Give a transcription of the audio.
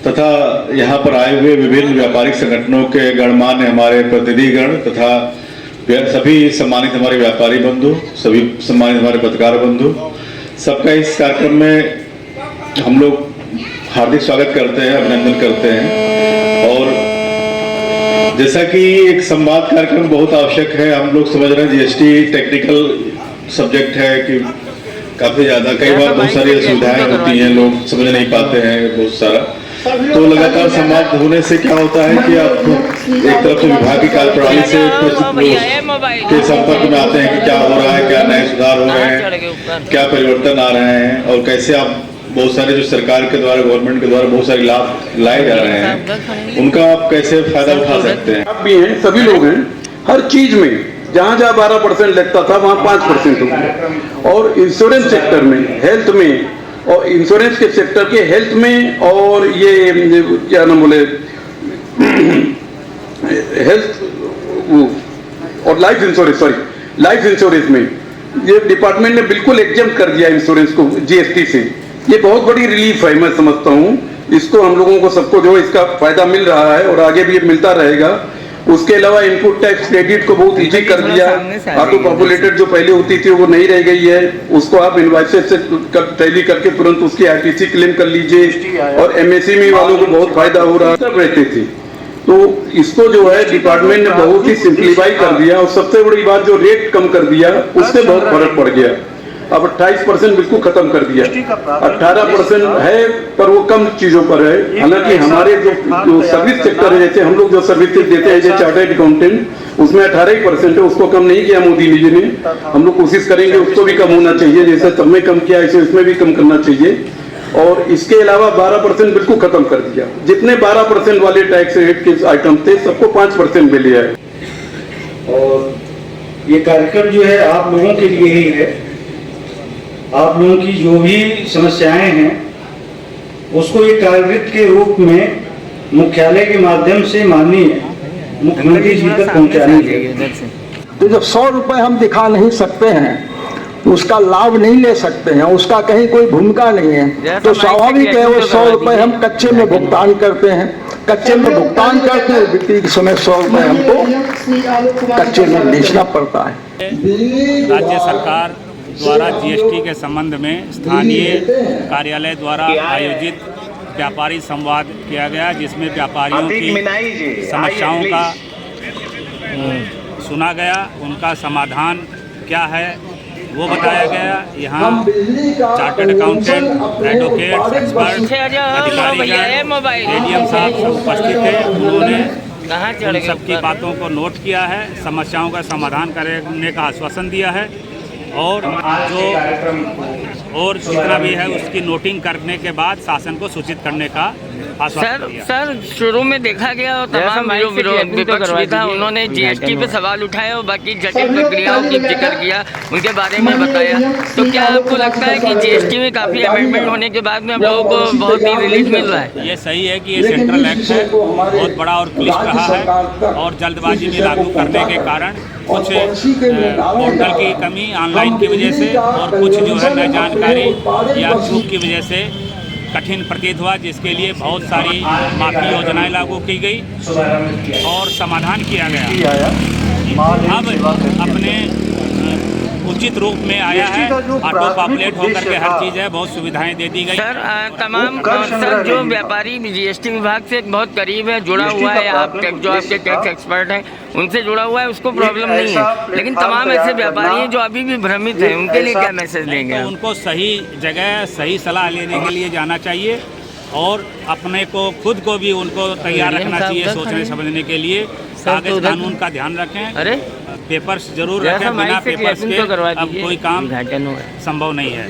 तथा यहाँ पर आए हुए विभिन्न व्यापारिक संगठनों के गणमान्य हमारे प्रतिनिधिगण तथा सभी सम्मानित हमारे व्यापारी बंधु, सभी सम्मानित हमारे पत्रकार बंधु, सबका इस कार्यक्रम में हम लोग हार्दिक स्वागत करते हैं, अभिनंदन करते हैं। और जैसा कि एक संवाद कार्यक्रम बहुत आवश्यक है, हम लोग समझ रहे हैं जीएसटी टेक्निकल सब्जेक्ट है कि काफी ज्यादा कई बार बहुत सारी असुविधाएं होती हैं, लोग समझ नहीं पाते हैं बहुत सारा। तो लगातार संवाद होने से क्या होता है कि आप एक तरफ से विभाग की कार्यप्रणाली से के संपर्क में आते हैं कि क्या हो रहा है, क्या नए सुधार हो रहे हैं, क्या परिवर्तन आ रहे हैं और कैसे आप बहुत सारे जो सरकार के द्वारा, गवर्नमेंट के द्वारा बहुत सारे लाभ लाए जा रहे हैं, उनका आप कैसे फायदा उठा सकते हैं। आप भी हैं, सभी लोग हैं, हर चीज में जहाँ 12% लगता था वहाँ 5% हो गया। और इंश्योरेंस सेक्टर में, हेल्थ में, और इंश्योरेंस के सेक्टर के हेल्थ में, और ये क्या नाम बोले हेल्थ और लाइफ इंश्योरेंस, लाइफ इंश्योरेंस में ये डिपार्टमेंट ने बिल्कुल एग्जम्प्ट कर दिया इंश्योरेंस को जीएसटी से। ये बहुत बड़ी रिलीफ है, मैं समझता हूँ। इसको हम लोगों को सबको जो इसका फायदा मिल रहा है और आगे भी मिलता रहेगा। उसके अलावा इनपुट टैक्स क्रेडिट को बहुत इजी कर दिया। ऑटो पॉपुलेटेड जो पहले होती थी वो नहीं रह गई है, उसको आप इनवॉइसेस से टैली करके तुरंत उसकी आरटीसी क्लेम कर लीजिए। और एमएसएमई वालों को बहुत फायदा हो रहा सब रहते थे। तो इसको जो है डिपार्टमेंट ने बहुत ही सिंप्लीफाई कर दिया। और सबसे बड़ी बात जो रेट कम कर दिया उससे बहुत फर्क पड़ गया। अब 28% बिल्कुल खत्म कर दिया, 18% है पर वो कम चीजों पर है। हालांकि हमारे जो सर्विस सेक्टर है, जैसे हम लोग जो सर्विसेज देते हैं जैसे चार्टर्ड अकाउंटेंट, उसमें 18% है, उसको कम नहीं किया मोदी जी ने। हम लोग कोशिश करेंगे उसको भी कम होना चाहिए, जैसे सब में कम किया ऐसे इसमें भी कम करना चाहिए। और इसके अलावा 12% बिल्कुल खत्म कर दिया। जितने 12% वाले टैक्स रेट के आइटम थे सबको 5% में लिया है। और ये कार्यक्रम जो है आप लोगों के लिए ही है। आप लोगों की जो भी समस्याएं हैं उसको एक कार्यवृत्त के रूप में मुख्यालय के माध्यम से माननीय मुख्यमंत्री जी तक पहुंचानी है। तो जब 100 रुपए हम दिखा नहीं सकते हैं, उसका लाभ नहीं ले सकते हैं, उसका कहीं कोई भूमिका नहीं है, तो स्वाभाविक है वो 100 रुपए हम कच्चे में भुगतान करते हैं। कच्चे में भुगतान करते हैं, बिक्री के समय 100 रुपए हमको कच्चे में बेचना पड़ता है। राज्य सरकार द्वारा जीएसटी के संबंध में स्थानीय कार्यालय द्वारा आयोजित व्यापारी संवाद किया गया, जिसमें व्यापारियों की समस्याओं का सुना गया, उनका समाधान क्या है वो बताया गया। यहाँ चार्टर्ड अकाउंटेंट, एडवोकेट, एक्सपर्ट, अधिकारीगण, एडीएम साहब सब उपस्थित थे। उन्होंने उन सबकी बातों को नोट किया है, समस्याओं का समाधान करने का आश्वासन दिया है और जितना भी है उसकी नोटिंग करने के बाद शासन को सूचित करने का आश्वासन दिया। सर शुरू में देखा गया और तमाम जो विपक्ष भी था उन्होंने जीएसटी पे सवाल उठाए और बाकी जटिल प्रक्रियाओं की जिक्र किया, उनके बारे में बताया। तो क्या आपको लगता है कि जीएसटी में काफी अमेंडमेंट होने के बाद में हम लोगों को बहुत ही रिलीफ मिल रहा है? ये सही है कि ये सेंट्रल एक्ट है, बहुत बड़ा और क्लिष्ट रहा है और जल्दबाजी में लागू करने के कारण कुछ पोर्टल की कमी ऑनलाइन की वजह से और कुछ जो है न जानकारी या चूक की वजह से कठिन प्रतीत हुआ, जिसके लिए बहुत सारी माफी योजनाएं लागू की गई और समाधान किया गया। अब अपने उचित रूप में आया है, ऑटो पॉपुलेट होकर के हर चीज़ है, बहुत सुविधाएं दे दी गई। सर तमाम सर जो व्यापारी जीएसटी विभाग से बहुत करीब है, जुड़ा हुआ है, आप जो आपके टैक्स एक्सपर्ट हैं उनसे जुड़ा हुआ है, उसको प्रॉब्लम नहीं है। लेकिन तमाम ऐसे व्यापारी हैं जो अभी भी भ्रमित हैं, उनके लिए क्या मैसेज देंगे? तो उनको सही जगह सही सलाह लेने के लिए जाना चाहिए और अपने को खुद को भी उनको तैयार रखना चाहिए सोचने समझने के लिए। कागज कानून का ध्यान रखें, अरे पेपर्स जरूर रखें, बिना पेपर्स के अब कोई काम संभव नहीं है।